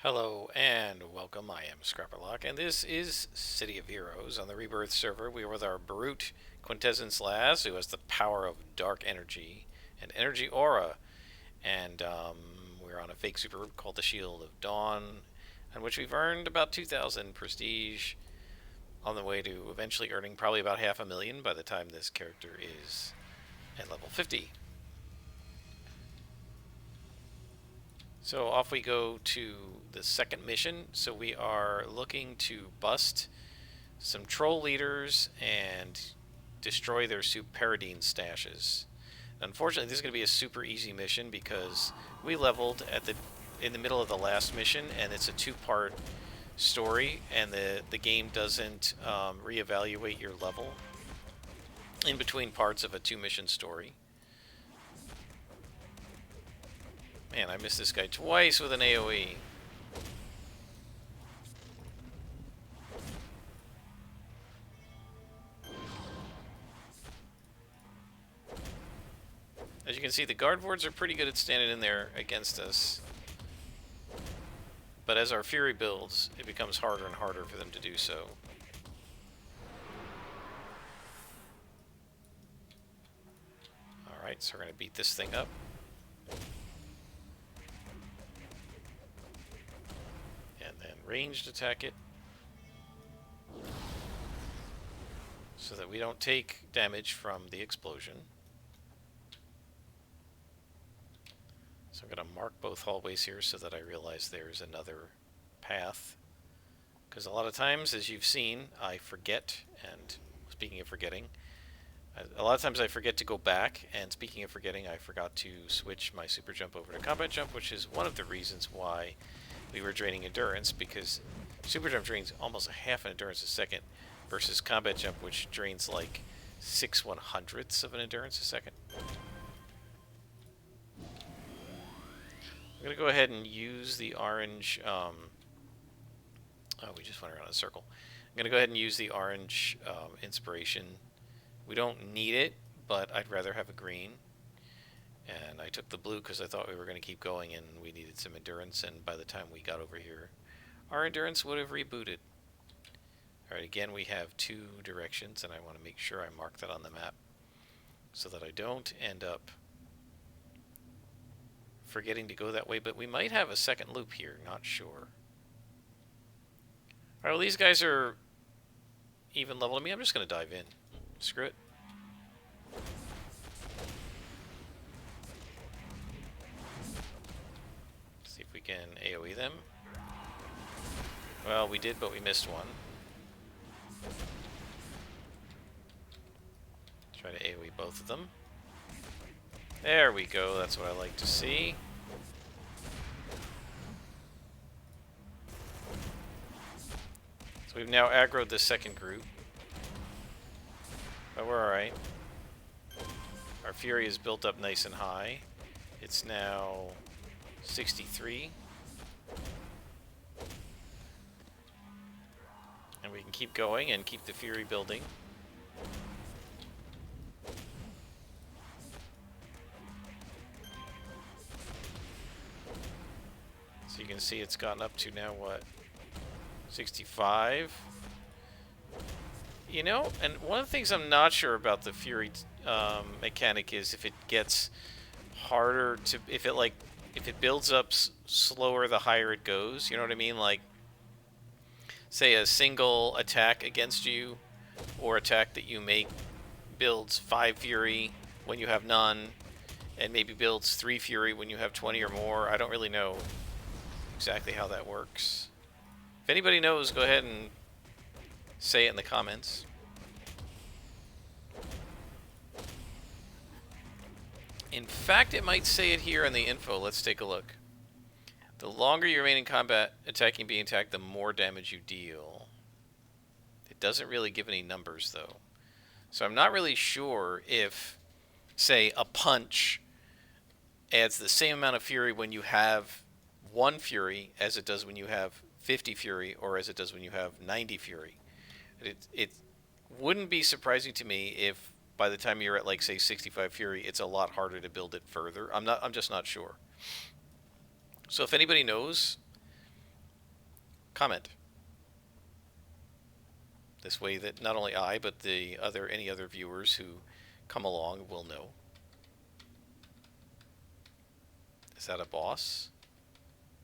Hello and welcome. I am Scrapperlock, and this is City of Heroes on the Rebirth server. We are with our brute Quintessence Lass, who has the power of dark energy and energy aura, and we're on a fake super group called the Shield of Dawn, on which we've earned about 2,000 prestige, on the way to eventually earning probably about 500,000 by the time this character is at level 50. So off we go to the second mission. So we are looking to bust some troll leaders and destroy their Superidine stashes. Unfortunately, this is going to be a super easy mission because we leveled in the middle of the last mission, and it's a two-part story, and the game doesn't reevaluate your level in between parts of a two-mission story. Man, I missed this guy twice with an AoE. As you can see, the guard wards are pretty good at standing in there against us. But as our Fury builds, it becomes harder and harder for them to do so. Alright, so we're going to beat this thing up. And then ranged attack it. So that we don't take damage from the explosion. So I'm going to mark both hallways here so that I realize there's another path. Because a lot of times, as you've seen, I forget, and speaking of forgetting, a lot of times I forget to go back, and speaking of forgetting, I forgot to switch my super jump over to combat jump, which is one of the reasons why we were draining endurance, because super jump drains almost a half an endurance a second, versus combat jump, which drains like 6/100ths of an endurance a second. I'm going to go ahead and use the orange, oh, we just went around in a circle. I'm going to go ahead and use the orange inspiration. We don't need it, but I'd rather have a green. And I took the blue because I thought we were going to keep going and we needed some endurance, and by the time we got over here, our endurance would have rebooted. Alright, again, we have two directions, and I want to make sure I mark that on the map so that I don't end up forgetting to go that way, but we might have a second loop here, not sure. Alright, well, these guys are even level to me. I'm just going to dive in. Screw it. See if we can AoE them. Well, we did, but we missed one. Try to AoE both of them. There we go, that's what I like to see. So we've now aggroed the second group. But we're alright. Our Fury is built up nice and high. It's now 63. And we can keep going and keep the Fury building. So you can see it's gotten up to now, what, 65? You know, and one of the things I'm not sure about the Fury mechanic is if it gets harder to, if it builds up slower the higher it goes, you know what I mean? Like, say a single attack against you or attack that you make builds 5 Fury when you have none, and maybe builds 3 Fury when you have 20 or more. I don't really know exactly how that works. If anybody knows, go ahead and say it in the comments. In fact, it might say it here in the info. Let's take a look. The longer you remain in combat, attacking being attacked, the more damage you deal. It doesn't really give any numbers, though. So I'm not really sure if, say, a punch adds the same amount of Fury when you have 1 Fury as it does when you have 50 Fury, or as it does when you have 90 Fury. It wouldn't be surprising to me if by the time you're at, like, say 65 Fury, it's a lot harder to build it further. I'm just not sure. So if anybody knows, comment. This way that not only I, but any other viewers who come along will know. Is that a boss?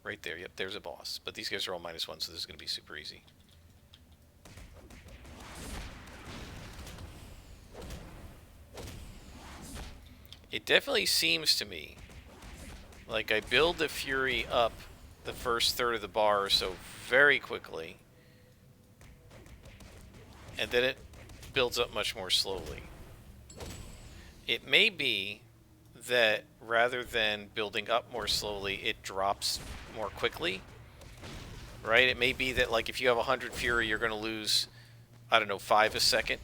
Right there. Yep, there's a boss. But these guys are all -1, so this is going to be super easy. It definitely seems to me like I build the Fury up the first third of the bar or so very quickly, and then it builds up much more slowly. It may be that rather than building up more slowly, it drops more quickly, right? It may be that, like, if you have 100 Fury, you're going to lose, I don't know, 5 a second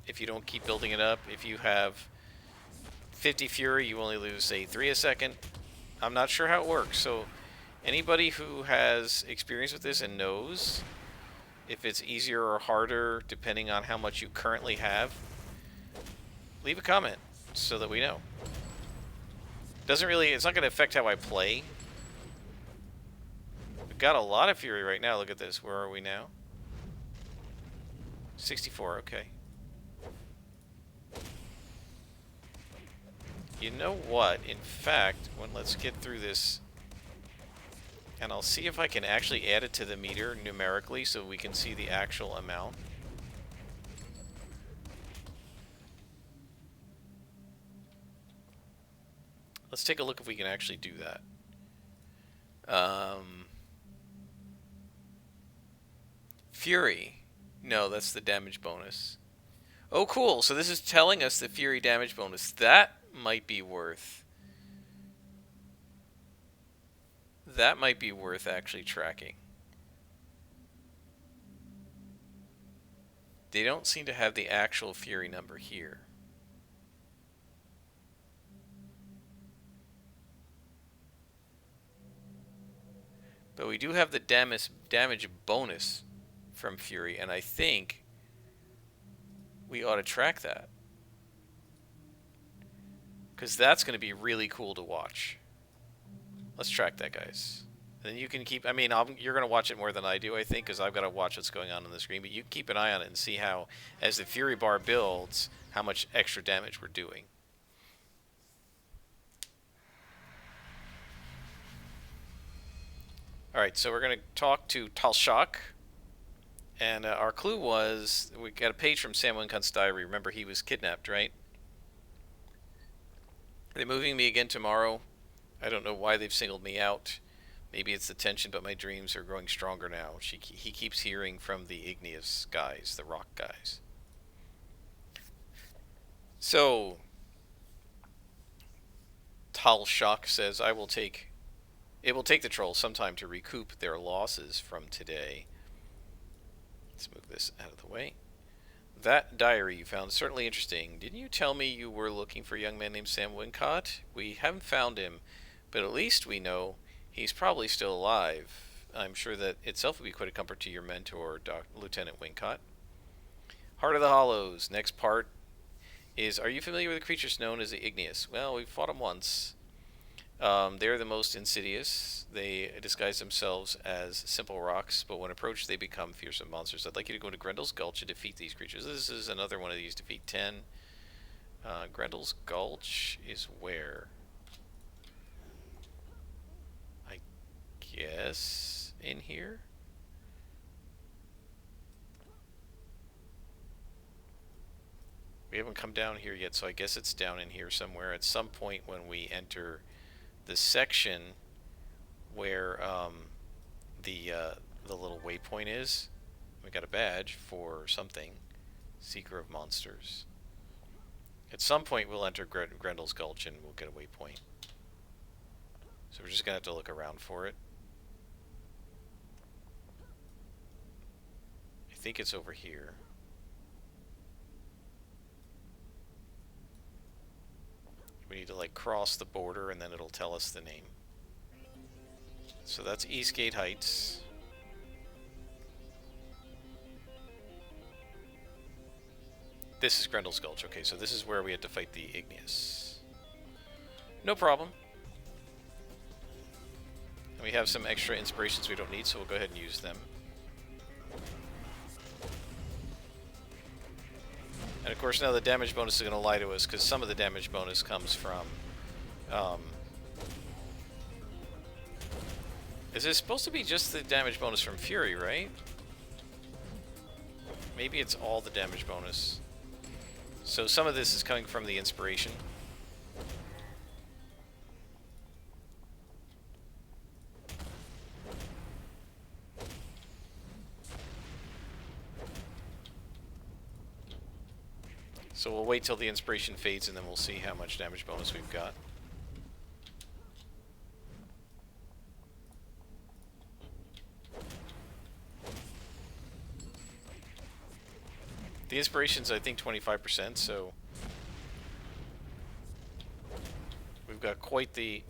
if you don't keep building it up. If you have 50 Fury, you only lose, say, 3 a second. I'm not sure how it works, so anybody who has experience with this and knows if it's easier or harder depending on how much you currently have, leave a comment so that we know. It's not going to affect how I play. We've got a lot of Fury right now. Look at this. Where are we now? 64, okay. You know what? In fact, let's get through this, and I'll see if I can actually add it to the meter numerically so we can see the actual amount. Let's take a look if we can actually do that. Fury. No, that's the damage bonus. Oh, cool. So this is telling us the Fury damage bonus. That might be worth... That might be worth actually tracking. They don't seem to have the actual Fury number here. But we do have the damage bonus from Fury, and I think we ought to track that. Because that's going to be really cool to watch. Let's track that, guys. And then you can keep... I mean, you're going to watch it more than I do, I think, because I've got to watch what's going on the screen. But you can keep an eye on it and see how, as the Fury bar builds, how much extra damage we're doing. Alright, so we're going to talk to Talshak. And our clue was, we got a page from Sam Wincot's diary. Remember, he was kidnapped, right? They're moving me again tomorrow. I don't know why they've singled me out. Maybe it's the tension, but my dreams are growing stronger now. He keeps hearing from the igneous guys, the rock guys. So, Talshak says, it will take the trolls some time to recoup their losses from today. Let's move this out of the way. That diary you found is certainly interesting. Didn't you tell me you were looking for a young man named Sam Wincott? We haven't found him, but at least we know he's probably still alive. I'm sure that itself would be quite a comfort to your mentor, Lieutenant Wincott. Heart of the Hollows. Next part is, are you familiar with the creatures known as the Igneous? Well, we've fought them once. They're the most insidious. They disguise themselves as simple rocks, but when approached, they become fearsome monsters. I'd like you to go to Grendel's Gulch and defeat these creatures. This is another one of these. Defeat 10. Grendel's Gulch is where? I guess in here? We haven't come down here yet, so I guess it's down in here somewhere. At some point when we enter the section where the little waypoint is, we got a badge for something. Seeker of Monsters. At some point we'll enter Grendel's Gulch and we'll get a waypoint. So we're just gonna have to look around for it. I think it's over here. We need to like cross the border and then it'll tell us the name. So that's Eastgate Heights. This is Grendel's Gulch. Okay, so this is where we had to fight the Igneous. No problem. We have some extra inspirations we don't need, so we'll go ahead and use them. And of course now the damage bonus is going to lie to us, because some of the damage bonus comes from... is it supposed to be just the damage bonus from Fury, right? Maybe it's all the damage bonus. So some of this is coming from the inspiration. So we'll wait till the inspiration fades and then we'll see how much damage bonus we've got. The inspiration's, I think, 25%, so we've got quite the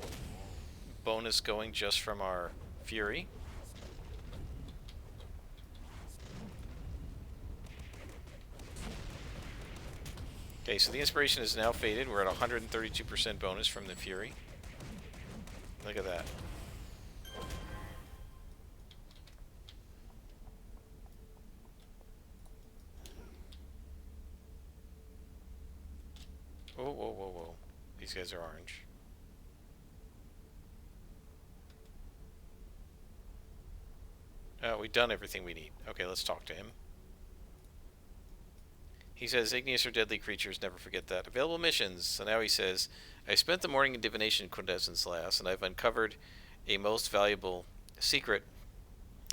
bonus going just from our Fury. Okay, so the inspiration is now faded. We're at 132% bonus from the Fury. Look at that. Whoa, whoa, whoa, whoa. These guys are orange. We've done everything we need. Okay, let's talk to him. He says, igneous or deadly creatures, never forget that. Available missions. So now he says, I spent the morning in divination Quintessence last, and I've uncovered a most valuable secret.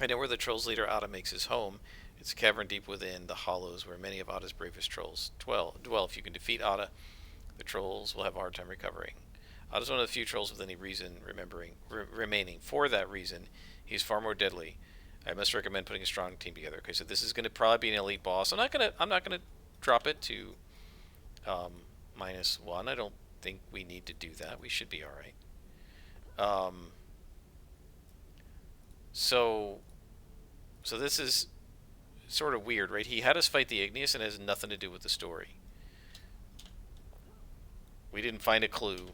I know where the trolls leader Ada makes his home. It's a cavern deep within the hollows where many of Ada's bravest trolls dwell. If you can defeat Ada, the trolls will have a hard time recovering. Ada's one of the few trolls with any reason remaining. For that reason, he's far more deadly. I must recommend putting a strong team together. Okay, so this is going to probably be an elite boss. I'm not gonna drop it to -1. I don't think we need to do that. We should be all right. So this is sort of weird, right? He had us fight the Igneous and it has nothing to do with the story. We didn't find a clue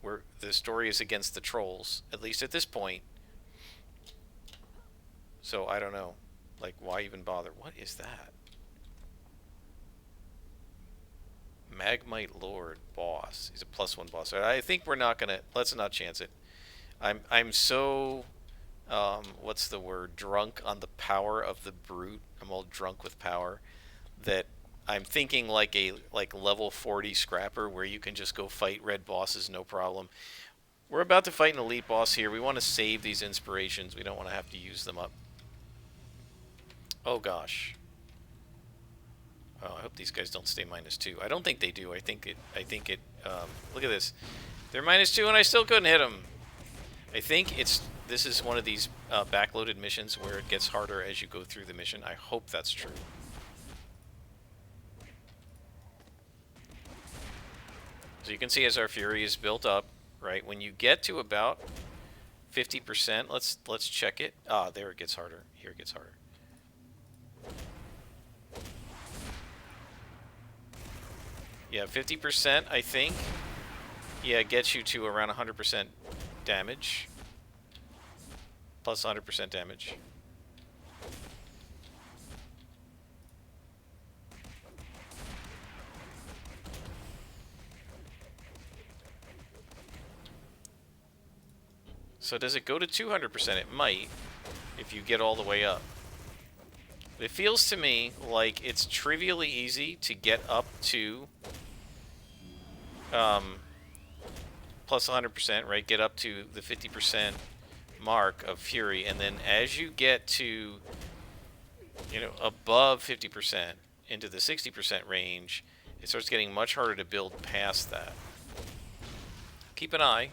where the story is against the trolls, at least at this point. So I don't know. Like, why even bother? What is that? Magmite Lord boss. He's a +1 boss. I think we're not gonna. Let's not chance it. I'm so what's the word? Drunk on the power of the brute. I'm all drunk with power that I'm thinking like level 40 scrapper where you can just go fight red bosses no problem. We're about to fight an elite boss here. We want to save these inspirations. We don't want to have to use them up. Oh gosh. Oh, I hope these guys don't stay -2. I don't think they do. I think it. Look at this. They're -2, and I still couldn't hit them. I think this is one of these backloaded missions where it gets harder as you go through the mission. I hope that's true. So you can see as our Fury is built up, right? When you get to about 50%, let's check it. Ah, there it gets harder. Here it gets harder. Yeah, 50%, I think. Yeah, gets you to around 100% damage. Plus 100% damage. So does it go to 200%? It might, if you get all the way up. But it feels to me like it's trivially easy to get up to plus 100%, right? Get up to the 50% mark of Fury, and then as you get to, above 50% into the 60% range, it starts getting much harder to build past that. Keep an eye.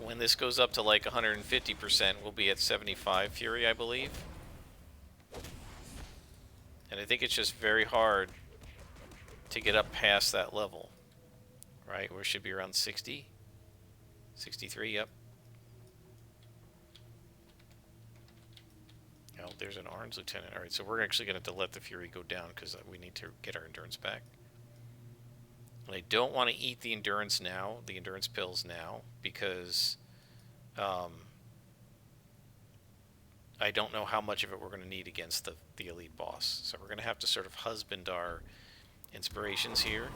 When this goes up to like 150%, we'll be at 75 Fury, I believe. And I think it's just very hard to get up past that level. Right, where it should be around 60. 63, yep. Oh, there's an orange lieutenant. Alright, so we're actually going to have to let the Fury go down because we need to get our endurance back. And I don't want to eat the endurance now, the endurance pills now, because um, I don't know how much of it we're going to need against the elite boss. So we're going to have to sort of husband our inspirations here.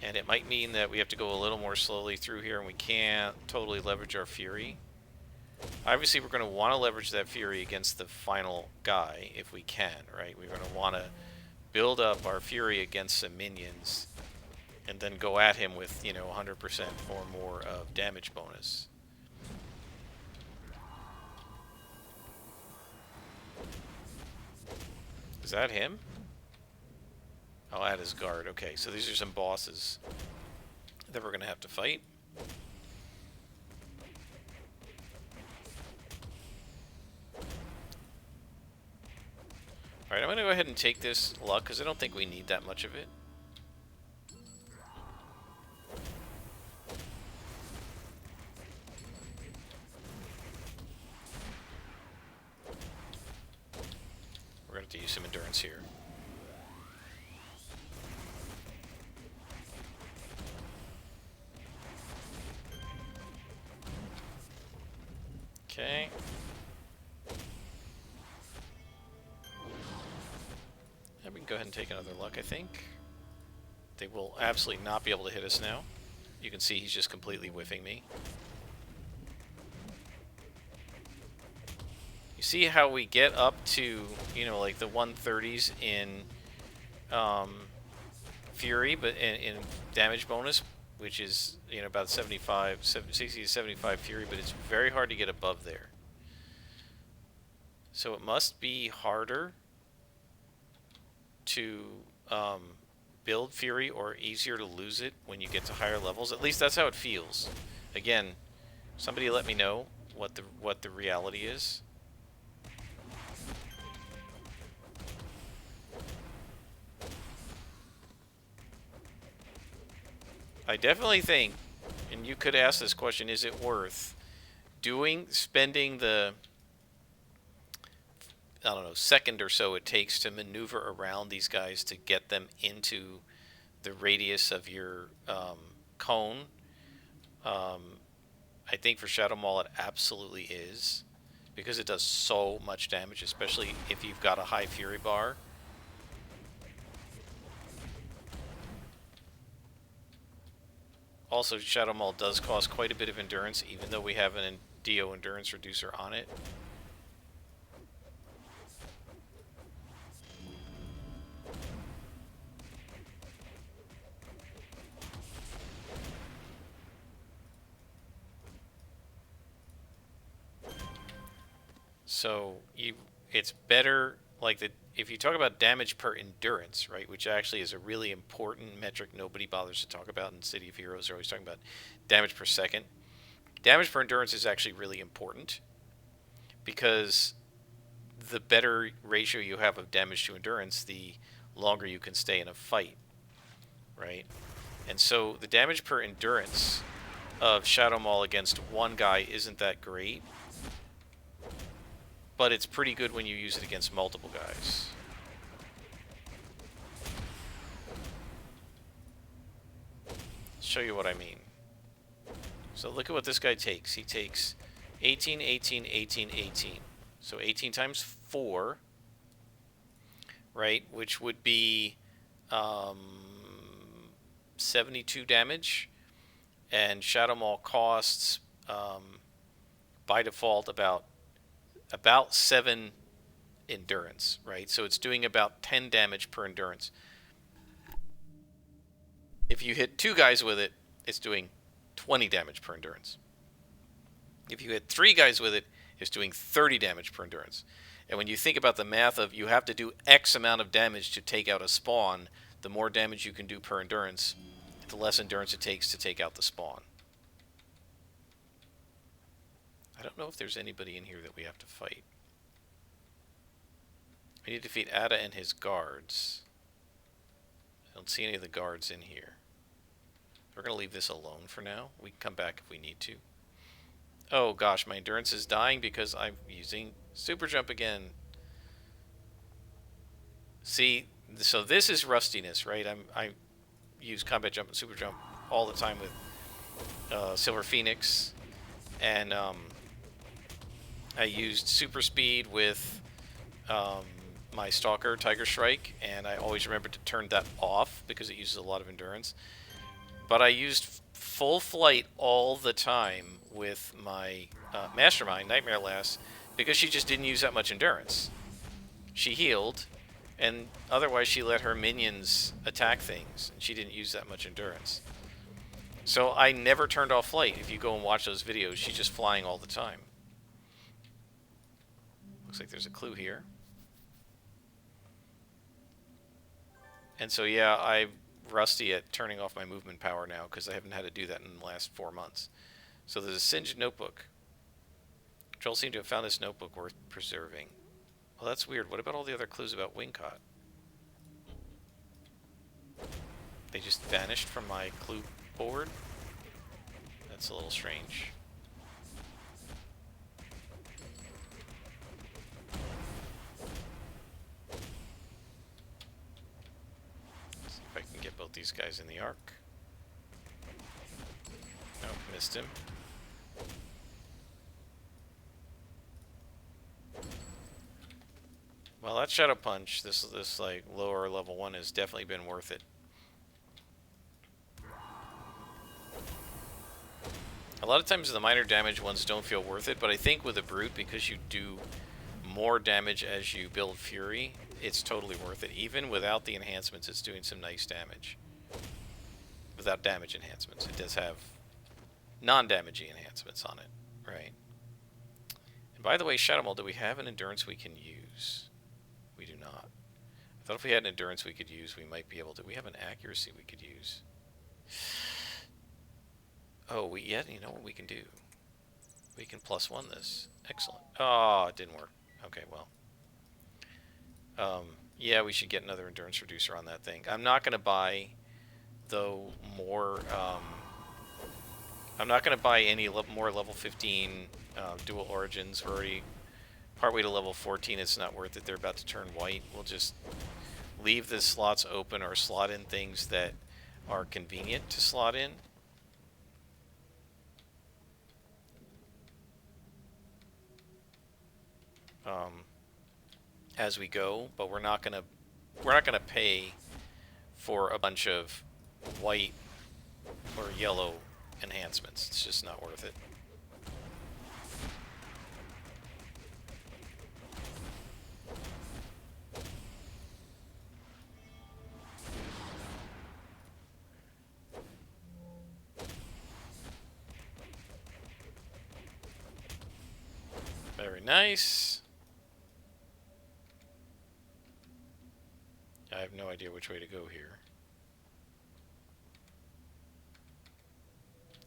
And it might mean that we have to go a little more slowly through here, and we can't totally leverage our fury. Obviously, we're going to want to leverage that fury against the final guy if we can, right? We're going to want to build up our fury against some minions and then go at him with, 100% or more of damage bonus. Is that him? I'll add his guard. Okay, so these are some bosses that we're going to have to fight. Alright, I'm going to go ahead and take this luck, because I don't think we need that much of it. We're going to have to use some endurance here. Okay. And we can go ahead and take another luck, I think. They will absolutely not be able to hit us now. You can see he's just completely whiffing me. You see how we get up to, like the 130s in Fury, but in damage bonus, which is, about 60 to 75 Fury, but it's very hard to get above there. So it must be harder to build Fury or easier to lose it when you get to higher levels. At least that's how it feels. Again, somebody let me know what the reality is. I definitely think, and you could ask this question, is it worth spending the, I don't know, second or so it takes to maneuver around these guys to get them into the radius of your cone? I think for Shadow Maul it absolutely is, because it does so much damage, especially if you've got a high Fury bar. Also, Shadow Maul does cost quite a bit of endurance, even though we have an Dio endurance reducer on it. So it's better, like, if you talk about damage per endurance, right, which actually is a really important metric nobody bothers to talk about in City of Heroes. They're always talking about damage per second. Damage per endurance is actually really important, because the better ratio you have of damage to endurance, the longer you can stay in a fight, right? And so the damage per endurance of Shadow Maul against one guy isn't that great, but it's pretty good when you use it against multiple guys. I'll show you what I mean. So look at what this guy takes. He takes 18, 18, 18, 18. So 18 times 4, right, which would be 72 damage. And Shadow Maul costs, by default, about 7 endurance, right? So it's doing about 10 damage per endurance. If you hit 2 guys with it, it's doing 20 damage per endurance. If you hit 3 guys with it, it's doing 30 damage per endurance. And when you think about the math of you have to do X amount of damage to take out a spawn, the more damage you can do per endurance, the less endurance it takes to take out the spawn. I don't know if there's anybody in here that we have to fight. We need to defeat Ada and his guards. I don't see any of the guards in here. We're going to leave this alone for now. We can come back if we need to. Oh gosh, my endurance is dying because I'm using super jump again. See, So this is rustiness, right? I use combat jump and super jump all the time with Silver Phoenix, and I used super speed with um, my Stalker Tiger Strike, and I always remember to turn that off because it uses a lot of endurance. But I used full flight all the time with my Mastermind Nightmare Lass because she just didn't use that much endurance. She healed, and otherwise she let her minions attack things, and she didn't use that much endurance. So I never turned off flight. If you go and watch those videos, she's just flying all the time. Looks like there's a clue here. And so yeah, I'm rusty at turning off my movement power now because I haven't had to do that in the last 4 months. So there's a singed notebook. Joel seemed to have found this notebook worth preserving. Well, that's weird. What about all the other clues about Wingcott? They just vanished from my clue board? That's a little strange. Let's see if I can get both these guys in the arc. Nope, missed him. Well, that Shadow Punch, this like lower level one, has definitely been worth it. A lot of times the minor damage ones don't feel worth it, but I think with a Brute, because you do more damage as you build Fury, it's totally worth it. Even without the enhancements, it's doing some nice damage. Without damage enhancements. It does have non-damaging enhancements on it, right? And by the way, Shadow Mole, do we have an endurance we can use? We do not. I thought if we had an endurance we could use, we might be able to. We have an accuracy we could use. Oh, yeah, you know what we can do? We can +1 this. Excellent. Oh, it didn't work. Okay, well. Yeah, we should get another endurance reducer on that thing. I'm not going to buy, though, more... I'm not going to buy any more level 15 dual origins. We're already partway to level 14. It's not worth it. They're about to turn white. We'll just leave the slots open or slot in things that are convenient to slot in. As we go, but we're not gonna pay for a bunch of white or yellow enhancements. It's just not worth it. Very nice. I have no idea which way to go here.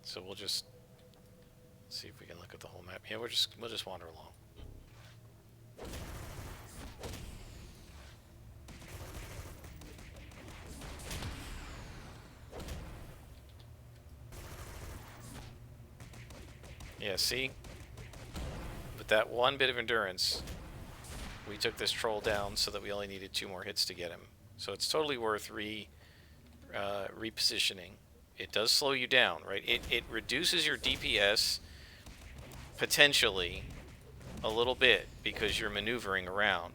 So we'll just see if we can look at the whole map. Yeah, we'll just wander along. Yeah, see? With that one bit of endurance, we took this troll down so that we only needed 2 more hits to get him. So it's totally worth repositioning. It does slow you down, right? It reduces your DPS potentially a little bit because you're maneuvering around.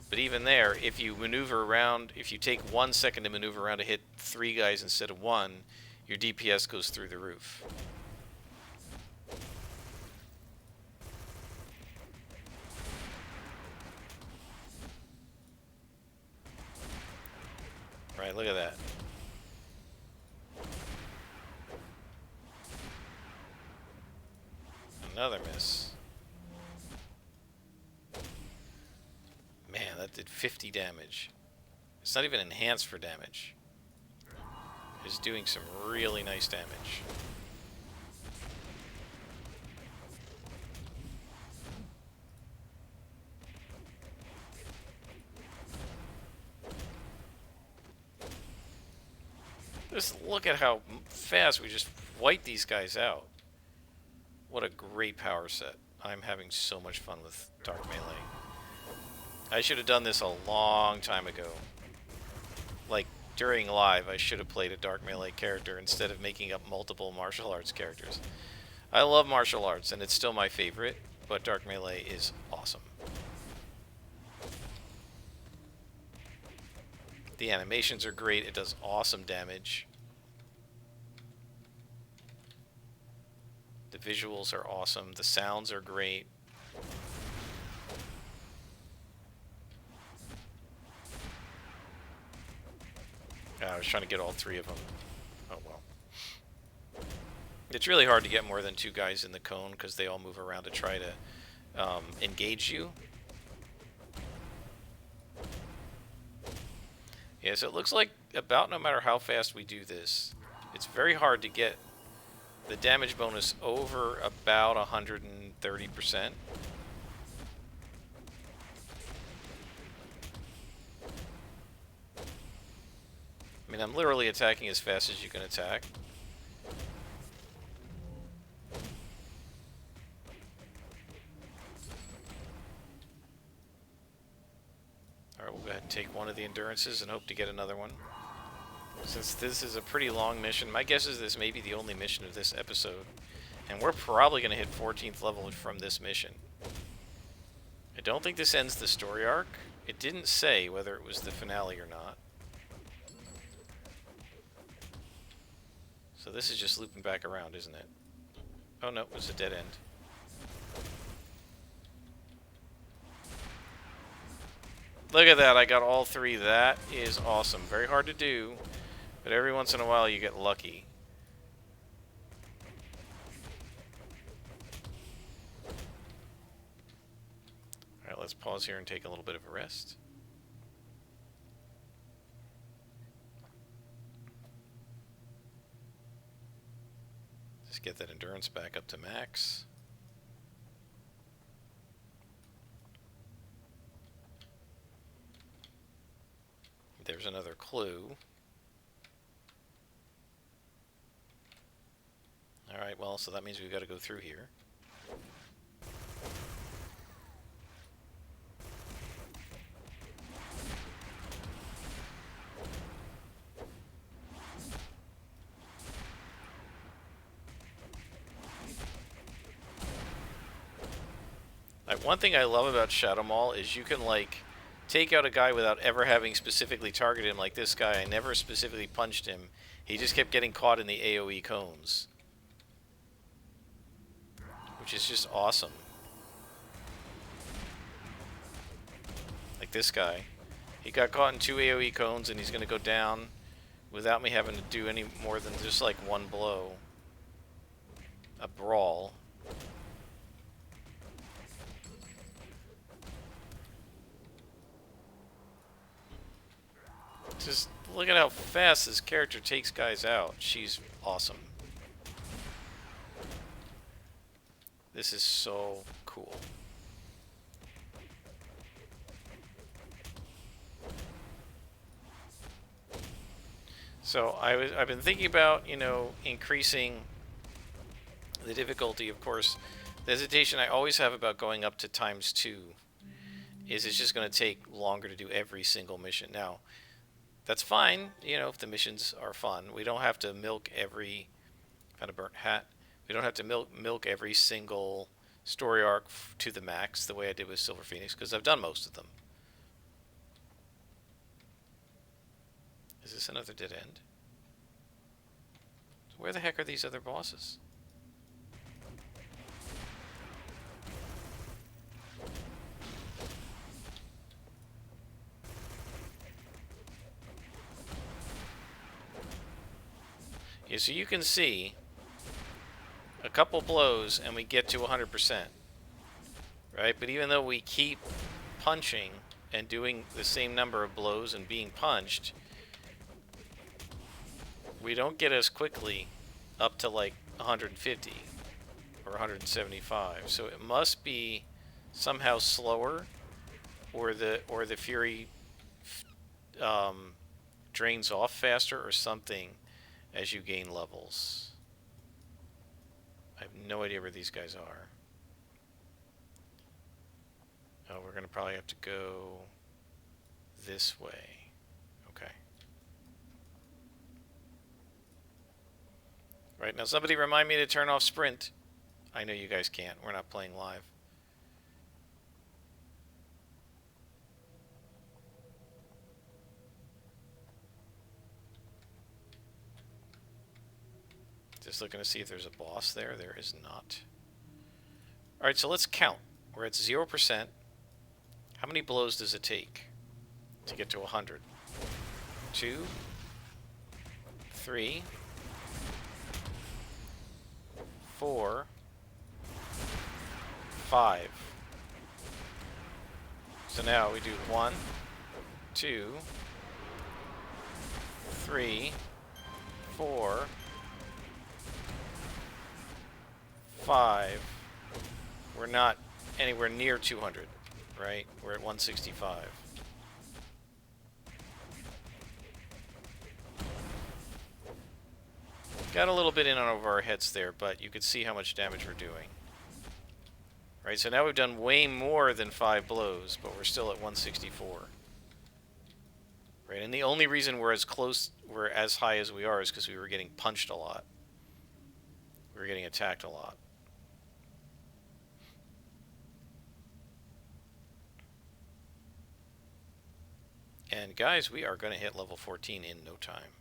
But even there, if you maneuver around, if you take 1 second to maneuver around to hit 3 guys instead of 1, your DPS goes through the roof. Right, look at that. Another miss. Man, that did 50 damage. It's not even enhanced for damage. It's doing some really nice damage. Just look at how fast we just wipe these guys out. What a great power set. I'm having so much fun with Dark Melee. I should have done this a long time ago. during live, I should have played a dark melee character instead of making up multiple martial arts characters. I love martial arts, and it's still my favorite, but dark melee is awesome. The animations are great. It does awesome damage. The visuals are awesome. The sounds are great. I was trying to get all three of them. Oh well. It's really hard to get more than 2 guys in the cone because they all move around to try to engage you. Yeah, so it looks like about no matter how fast we do this, it's very hard to get the damage bonus over about 130%. I mean, I'm literally attacking as fast as you can attack. Alright, we'll go ahead and take one of the endurances and hope to get another one. Since this is a pretty long mission, my guess is this may be the only mission of this episode. And we're probably going to hit 14th level from this mission. I don't think this ends the story arc. It didn't say whether it was the finale or not. So this is just looping back around, isn't it? Oh no, it was a dead end. Look at that, I got all 3. That is awesome. Very hard to do, but every once in a while you get lucky. Alright, let's pause here and take a little bit of a rest. Just get that endurance back up to max. There's another clue. Alright, well, so that means we've got to go through here. One thing I love about Shadow Mall is you can, like, take out a guy without ever having specifically targeted him, like this guy. I never specifically punched him. He just kept getting caught in the AoE cones. Which is just awesome. Like this guy. He got caught in 2 AoE cones and he's going to go down without me having to do any more than just like one blow. A brawl. Just look at how fast this character takes guys out. She's awesome. This is so cool. So I've been thinking about, you know, increasing the difficulty. Of course, the hesitation I always have about going up to ×2 is it's just going to take longer to do every single mission. Now, that's fine, you know, if the missions are fun. We don't have to milk every... Found a burnt hat. We don't have to milk every single story arc to the max the way I did with Silver Phoenix, because I've done most of them. Is this another dead end? So where the heck are these other bosses? Yeah, so you can see a couple blows and we get to 100%. Right? But even though we keep punching and doing the same number of blows and being punched, we don't get as quickly up to like 150 or 175. So it must be somehow slower, or the fury drains off faster or something as you gain levels. I have no idea where these guys are. Oh, we're going to probably have to go this way. Okay. Right, now somebody remind me to turn off sprint. I know you guys can't. We're not playing live. Just looking to see if there's a boss there. There is not. Alright, so let's count. We're at 0%. How many blows does it take to get to 100? 2, 3, 4, 5. So now we do 1, 2, 3, 4, 5. We're not anywhere near 200, right? We're at 165. Got a little bit in over our heads there, but you could see how much damage we're doing. Right, so now we've done way more than 5 blows, but we're still at 164. Right, and the only reason we're as high as we are is because we were getting punched a lot. We were getting attacked a lot. And guys, we are going to hit level 14 in no time.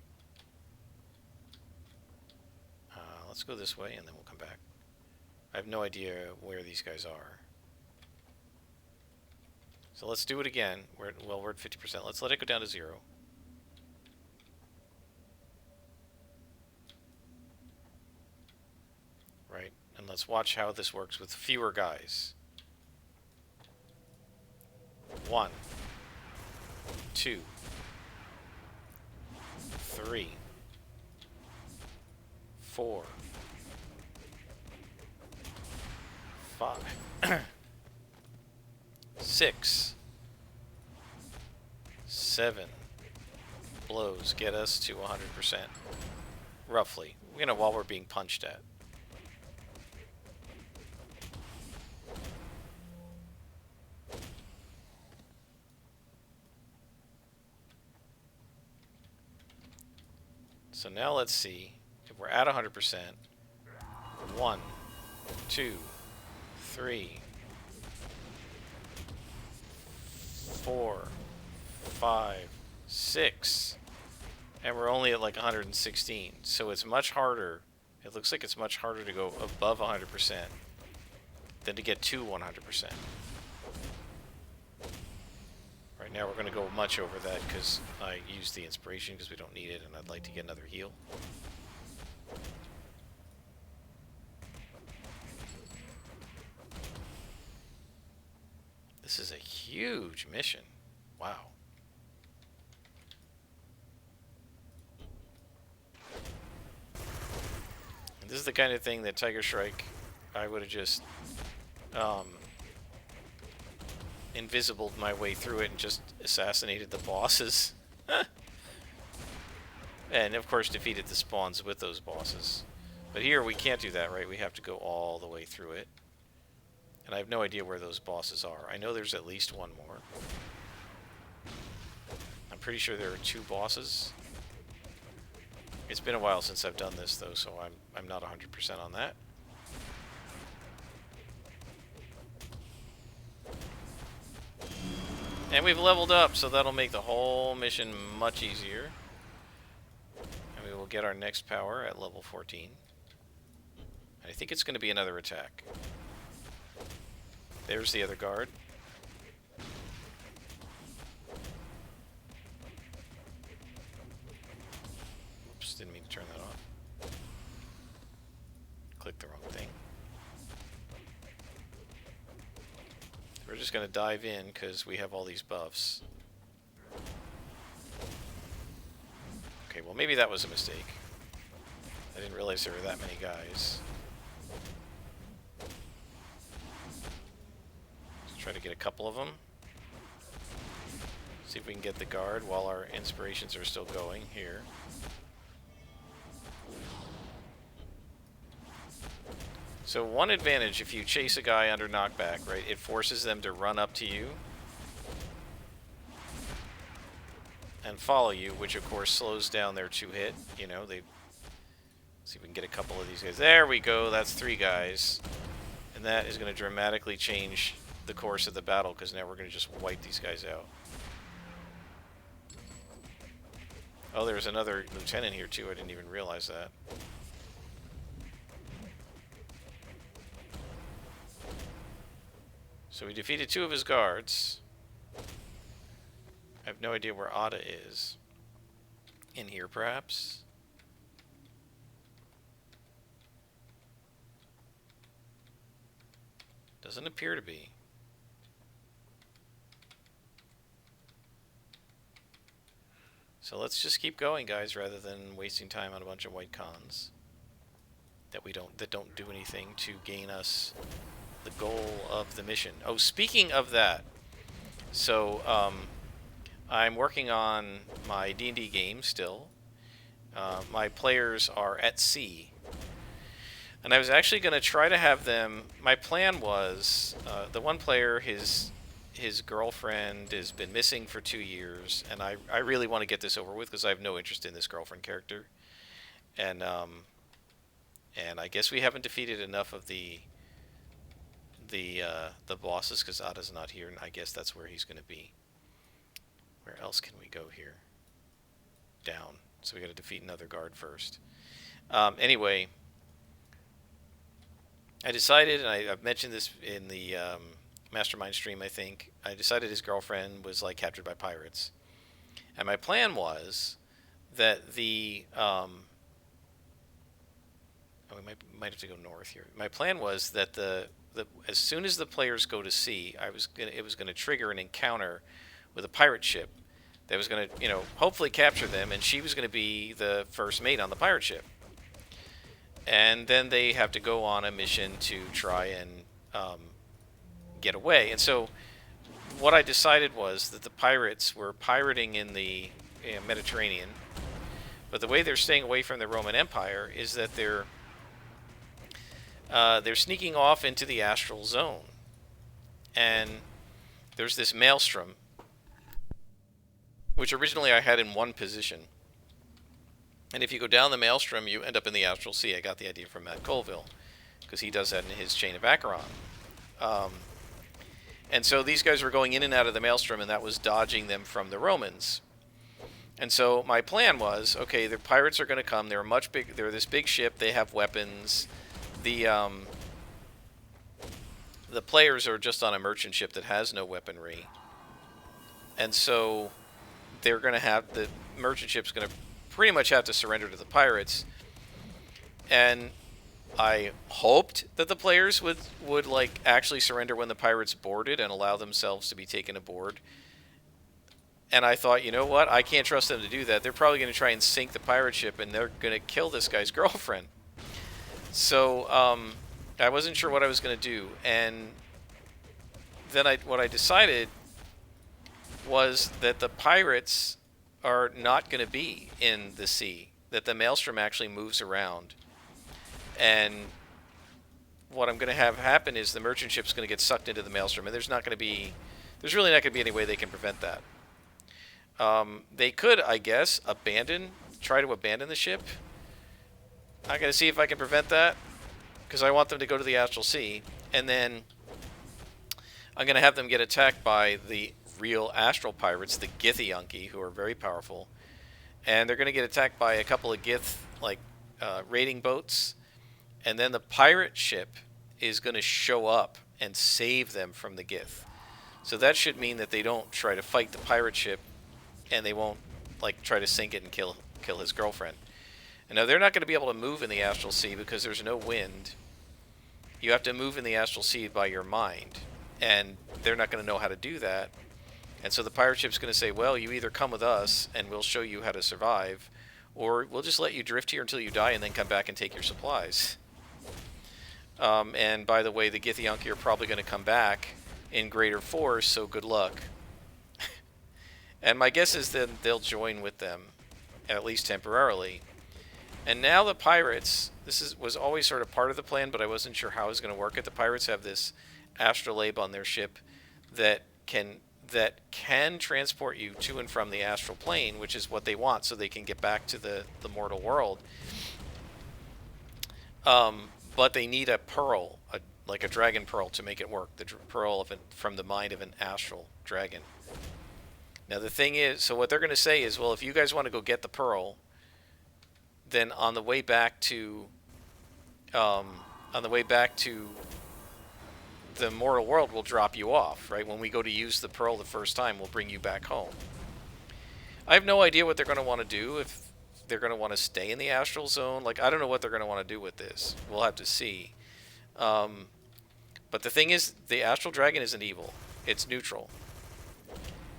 Let's go this way and then we'll come back. I have no idea where these guys are. So let's do it again. We're at 50%. Let's let it go down to 0. Right, and let's watch how this works with fewer guys. 1, 2, 3, 4, 5, 6, 7 blows get us to 100%, roughly. You know, while we're being punched at. So now let's see if we're at 100%. 1, 2, 3, 4, 5, 6, and we're only at like 116. So it's much harder. It looks like it's much harder to go above 100% than to get to 100%. Right now we're going to go much over that because I used the inspiration because we don't need it, and I'd like to get another heal. This is a huge mission. Wow. And this is the kind of thing that Tiger Strike, I would have just invisibled my way through it and just assassinated the bosses. And of course defeated the spawns with those bosses. But here we can't do that, right? We have to go all the way through it. And I have no idea where those bosses are. I know there's at least one more. I'm pretty sure there are 2 bosses. It's been a while since I've done this though, so I'm not 100% on that. And we've leveled up, so that'll make the whole mission much easier. And we will get our next power at level 14. And I think it's going to be another attack. There's the other guard. Oops, didn't mean to turn that off. Clicked the wrong thing. We're just going to dive in because we have all these buffs. Okay, well maybe that was a mistake. I didn't realize there were that many guys. Try to get a couple of them. See if we can get the guard while our inspirations are still going here. So one advantage if you chase a guy under knockback, right, it forces them to run up to you and follow you, which of course slows down their 2-hit. You know, See if we can get a couple of these guys. There we go. That's 3 guys. And that is going to dramatically change the course of the battle, because now we're going to just wipe these guys out. Oh, there's another lieutenant here, too. I didn't even realize that. So we defeated 2 of his guards. I have no idea where Ada is. In here, perhaps? Doesn't appear to be. So let's just keep going, guys, rather than wasting time on a bunch of white cons that don't do anything to gain us the goal of the mission. Oh, speaking of that, so I'm working on my D&D game still. My players are at sea. And I was actually going to try to have them... My plan was, the one player, his girlfriend has been missing for 2 years, and I really want to get this over with because I have no interest in this girlfriend character. And I guess we haven't defeated enough of the bosses because Ada's not here, and I guess that's where he's going to be. Where else can we go here? Down. So we got to defeat another guard first. Anyway, I decided, and I've mentioned this in the Mastermind stream, I think. I decided his girlfriend was like captured by pirates. And my plan was that the... we might have to go north here. My plan was that as soon as the players go to sea, it was gonna trigger an encounter with a pirate ship that was gonna, hopefully capture them, and she was gonna be the first mate on the pirate ship. And then they have to go on a mission to try and get away. And so what I decided was that the pirates were pirating in the Mediterranean, but the way they're staying away from the Roman Empire is that they're sneaking off into the astral zone. And there's this maelstrom, which originally I had in one position. And if you go down the maelstrom, you end up in the astral sea. I got the idea from Matt Colville, because he does that in his Chain of Acheron. And so these guys were going in and out of the maelstrom, and that was dodging them from the Romans. And so my plan was, okay, the pirates are going to come. They're this big ship. They have weapons. The players are just on a merchant ship that has no weaponry. And so they're going to have... The merchant ship's going to pretty much have to surrender to the pirates. And I hoped that the players would like actually surrender when the pirates boarded and allow themselves to be taken aboard. And I thought, you know what? I can't trust them to do that. They're probably going to try and sink the pirate ship, and they're going to kill this guy's girlfriend. So I wasn't sure what I was going to do. And then what I decided was that the pirates are not going to be in the sea, that the maelstrom actually moves around. And what I'm going to have happen is the merchant ship's going to get sucked into the maelstrom, and there's really not going to be any way they can prevent that. They could, I guess, try to abandon the ship. I'm going to see if I can prevent that, because I want them to go to the astral sea, and then I'm going to have them get attacked by the real astral pirates, the Githyanki, who are very powerful, and they're going to get attacked by a couple of Gith raiding boats, and then the pirate ship is going to show up and save them from the Gith. So that should mean that they don't try to fight the pirate ship, and they won't try to sink it and kill his girlfriend. And now they're not going to be able to move in the astral sea because there's no wind. You have to move in the astral sea by your mind, and they're not going to know how to do that. And so the pirate ship's going to say, well, you either come with us and we'll show you how to survive, or we'll just let you drift here until you die and then come back and take your supplies. And by the way, the Githyanki are probably going to come back in greater force, so good luck. And my guess is that they'll join with them, at least temporarily. And now the pirates, was always sort of part of the plan, but I wasn't sure how it was going to work. The pirates have this astrolabe on their ship that can transport you to and from the astral plane, which is what they want, so they can get back to the mortal world. But they need a pearl, like a dragon pearl, to make it work. The pearl from the mind of an astral dragon. Now the thing is, so what they're going to say is, well, if you guys want to go get the pearl, then um, on the way back to the mortal world, we'll drop you off. Right when we go to use the pearl the first time, we'll bring you back home. I have no idea what they're going to want to do. If they're going to want to stay in the astral zone, like I don't know what they're going to want to do with this. We'll have to see. Um, but the thing is, the astral dragon isn't evil; it's neutral.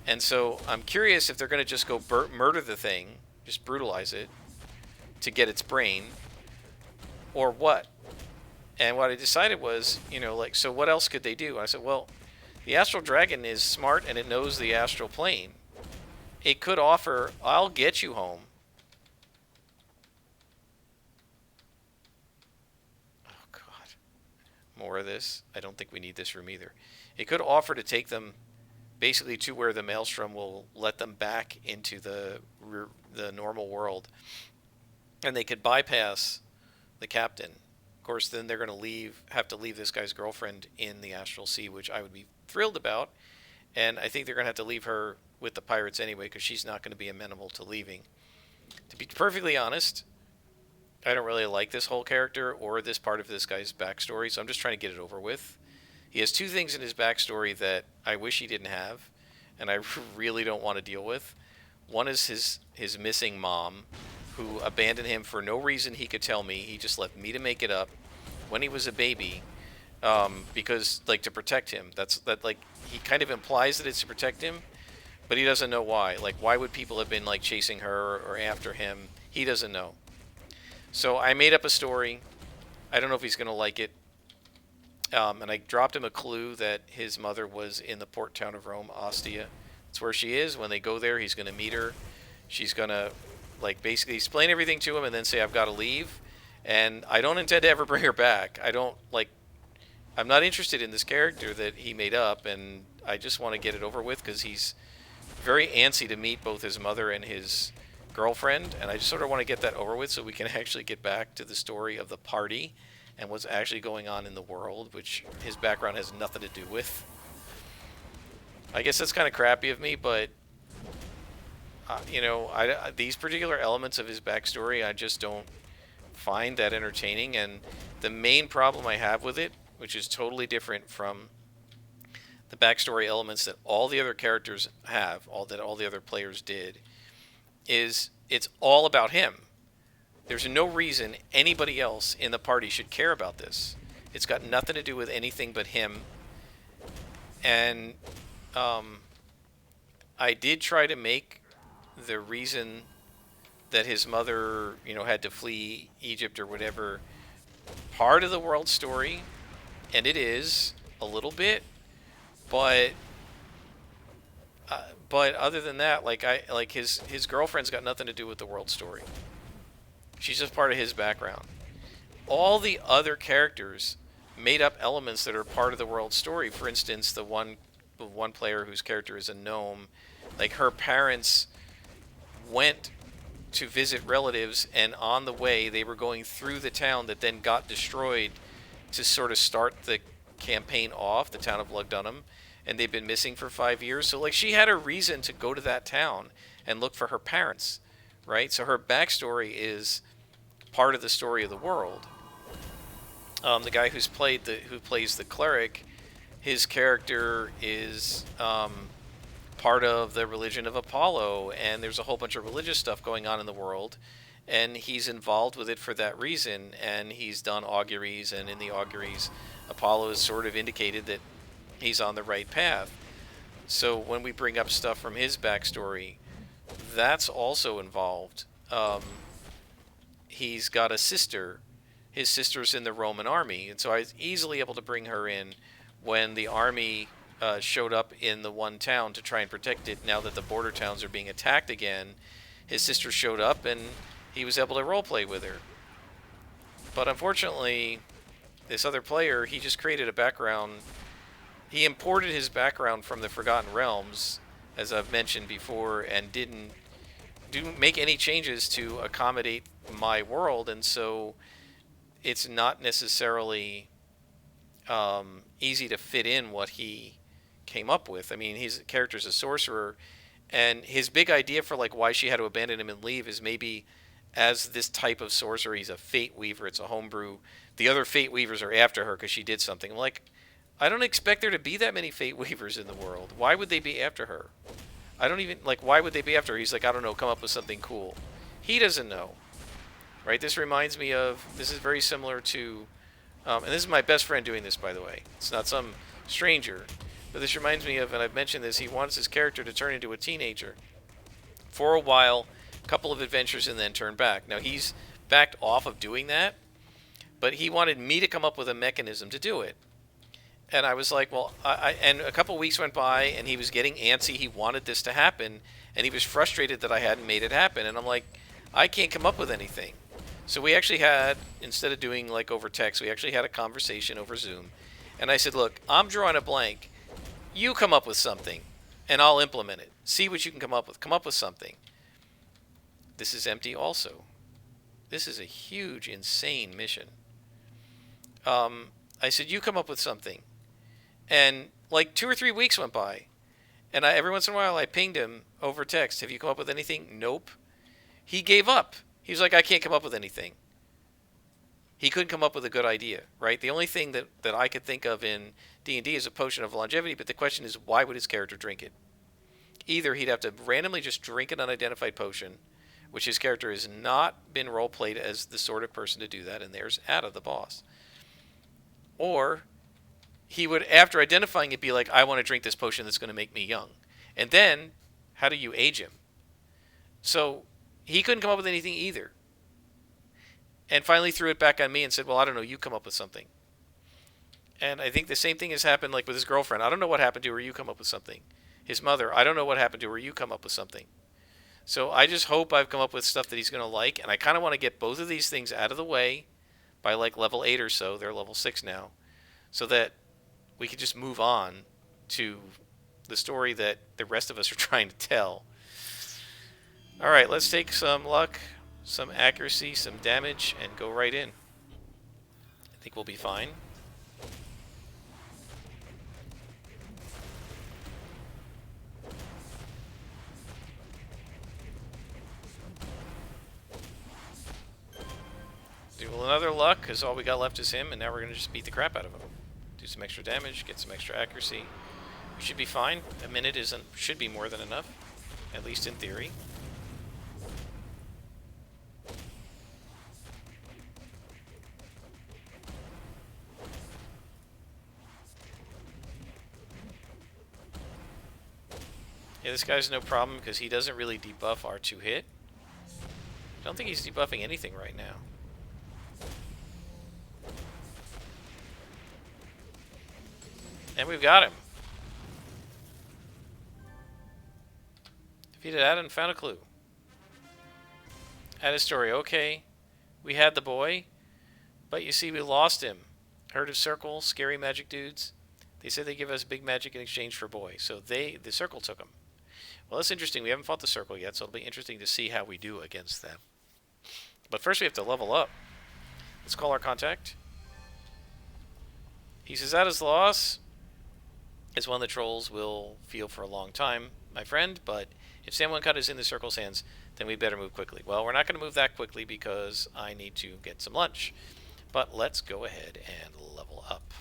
And so I'm curious if they're going to just go murder the thing, just brutalize it to get its brain, or what. And what I decided was, like, so what else could they do? And I said, well, the astral dragon is smart and it knows the astral plane. It could offer, I'll get you home. Oh, God. More of this. I don't think we need this room either. It could offer to take them basically to where the maelstrom will let them back into the normal world. And they could bypass the captain. Of course, then they're going to have to leave this guy's girlfriend in the astral sea, which I would be thrilled about. And I think they're going to have to leave her with the pirates anyway, because she's not going to be amenable to leaving. To be perfectly honest, I don't really like this whole character or this part of this guy's backstory, so I'm just trying to get it over with. He has two things in his backstory that I wish he didn't have, and I really don't want to deal with. One is his missing mom, who abandoned him for no reason he could tell me. He just left me to make it up when he was a baby, because, like, to protect him. Like, he kind of implies that it's to protect him, but he doesn't know why. Like, why would people have been, like, chasing her or after him? He doesn't know. So I made up a story. I don't know if he's going to like it. And I dropped him a clue that his mother was in the port town of Rome, Ostia. That's where she is. When they go there, he's going to meet her. She's going to, like, basically explain everything to him and then say, I've got to leave. And I don't intend to ever bring her back. I'm not interested in this character that he made up, and I just want to get it over with because he's very antsy to meet both his mother and his girlfriend, and I just sort of want to get that over with so we can actually get back to the story of the party and what's actually going on in the world, which his background has nothing to do with. I guess that's kind of crappy of me, but these particular elements of his backstory I just don't find that entertaining, and the main problem I have with it, which is totally different from the backstory elements that all the other characters have, all the other players did, is it's all about him. There's no reason anybody else in the party should care about this. It's got nothing to do with anything but him. And I did try to make the reason that his mother, had to flee Egypt or whatever part of the world story, and it is a little bit, but other than that, his girlfriend's got nothing to do with the world story. She's just part of his background. All the other characters made up elements that are part of the world story. For instance, the one player whose character is a gnome, like, her parents went to visit relatives, and on the way they were going through the town that then got destroyed to sort of start the campaign off, the town of Lugdunum, and they've been missing for 5 years. So, like, she had a reason to go to that town and look for her parents, right? So her backstory is part of the story of the world. The guy who plays the cleric, his character is part of the religion of Apollo, and there's a whole bunch of religious stuff going on in the world, and he's involved with it for that reason, and he's done auguries, and in the auguries, Apollo has sort of indicated that he's on the right path. So when we bring up stuff from his backstory, that's also involved. He's got a sister. His sister's in the Roman army, and so I was easily able to bring her in when the army showed up in the one town to try and protect it. Now that the border towns are being attacked again, his sister showed up, and he was able to roleplay with her. But unfortunately, this other player, he just created a background. He imported his background from the Forgotten Realms, as I've mentioned before, and didn't make any changes to accommodate my world, and so it's not necessarily easy to fit in what he came up with. I mean, his character's a sorcerer, and his big idea for like why she had to abandon him and leave is maybe as this type of sorcerer, he's a fate weaver. It's a homebrew. The other fate weavers are after her because she did something. I'm like, I don't expect there to be that many fate weavers in the world. Why would they be after her? I don't even like. Why would they be after her? He's like, I don't know. Come up with something cool. He doesn't know, right? This reminds me of. This is very similar to, and this is my best friend doing this, by the way. It's not some stranger, but this reminds me of, and I've mentioned this. He wants his character to turn into a teenager for a while, a couple of adventures, and then turn back. Now he's backed off of doing that, but he wanted me to come up with a mechanism to do it. And I was like, well, and a couple weeks went by, and he was getting antsy. He wanted this to happen, and he was frustrated that I hadn't made it happen. And I'm like, I can't come up with anything. So we actually had, instead of doing like over text, we actually had a conversation over Zoom. And I said, look, I'm drawing a blank. You come up with something, and I'll implement it. See what you can come up with. Come up with something. This is empty also. This is a huge, insane mission. I said, you come up with something. And like 2 or 3 weeks went by. And every once in a while I pinged him over text. Have you come up with anything? Nope. He gave up. He was like, I can't come up with anything. He couldn't come up with a good idea, right? The only thing that I could think of in D&D is a potion of longevity, but the question is, why would his character drink it? Either he'd have to randomly just drink an unidentified potion, which his character has not been role-played as the sort of person to do that, and there's Ada, the boss. Or he would, after identifying it, be like, I want to drink this potion that's going to make me young. And then, how do you age him? So he couldn't come up with anything either. And finally threw it back on me and said, well, I don't know, you come up with something. And I think the same thing has happened like with his girlfriend. I don't know what happened to her, you come up with something. His mother, I don't know what happened to her, you come up with something. So I just hope I've come up with stuff that he's going to like. And I kind of want to get both of these things out of the way by like level 8 or so. They're level 6 now. So that we can just move on to the story that the rest of us are trying to tell. All right, let's take some luck, some accuracy, some damage, and go right in. I think we'll be fine. Do another luck, because all we got left is him, and now we're going to just beat the crap out of him. Do some extra damage, get some extra accuracy. We should be fine. A minute should be more than enough, at least in theory. Yeah, this guy's no problem because he doesn't really debuff our 2-hit. I don't think he's debuffing anything right now. And we've got him. Defeated Ada and found a clue. Ada's story, okay. We had the boy, but you see we lost him. Heard of Circle, scary magic dudes? They said they give us big magic in exchange for boy. So the Circle took him. Well, that's interesting. We haven't fought the Circle yet, so it'll be interesting to see how we do against them. But first we have to level up. Let's call our contact. He says, Ada's loss is one the trolls will feel for a long time, my friend, but if Sam One-Cut is in the Circle's hands, then we better move quickly. Well, we're not going to move that quickly because I need to get some lunch. But let's go ahead and level up.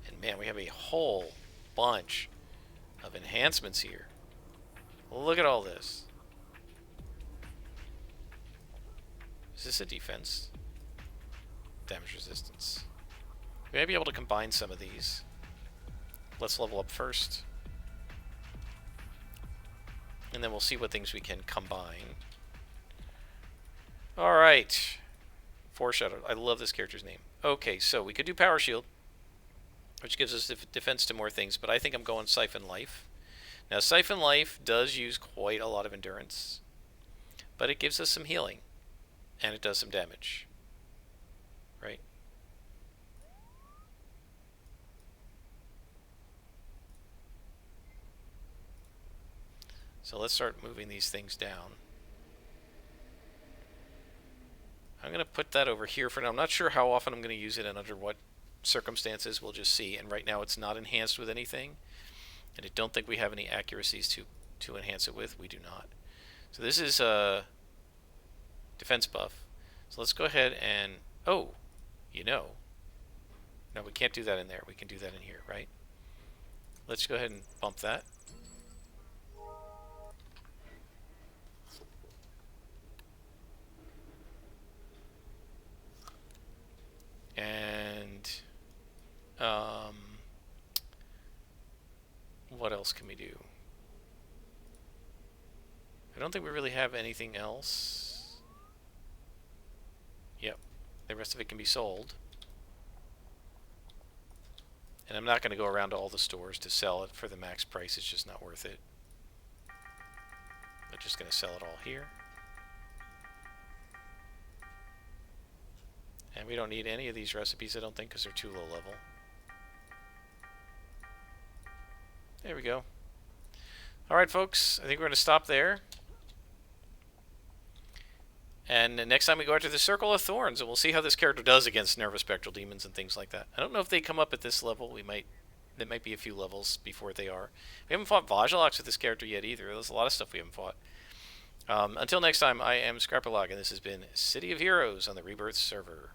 And man, we have a whole bunch of enhancements here. Look at all this. Is this a defense? Damage resistance. We may be able to combine some of these. Let's level up first. And then we'll see what things we can combine. Alright. Foreshadowed. I love this character's name. Okay, so we could do Power Shield, which gives us defense to more things, but I think I'm going Siphon Life. Now, Siphon Life does use quite a lot of endurance, but it gives us some healing, and it does some damage. Right? So let's start moving these things down. I'm going to put that over here for now. I'm not sure how often I'm going to use it and under what circumstances. We'll just see. And right now it's not enhanced with anything. And I don't think we have any accuracies to enhance it with. We do not. So this is a defense buff. So let's go ahead and... Oh, you know. No, we can't do that in there. We can do that in here, right? Let's go ahead and bump that. And what else can we do? I don't think we really have anything else. Yep, the rest of it can be sold. And I'm not going to go around to all the stores to sell it for the max price. It's just not worth it. I'm just going to sell it all here. And we don't need any of these recipes, I don't think, because they're too low level. There we go. Alright, folks. I think we're going to stop there. And next time we go out to the Circle of Thorns, and we'll see how this character does against Nervospectral demons and things like that. I don't know if they come up at this level. There might be a few levels before they are. We haven't fought Vajalox with this character yet either. There's a lot of stuff we haven't fought. Until next time, I am Scrapperlog, and this has been City of Heroes on the Rebirth server.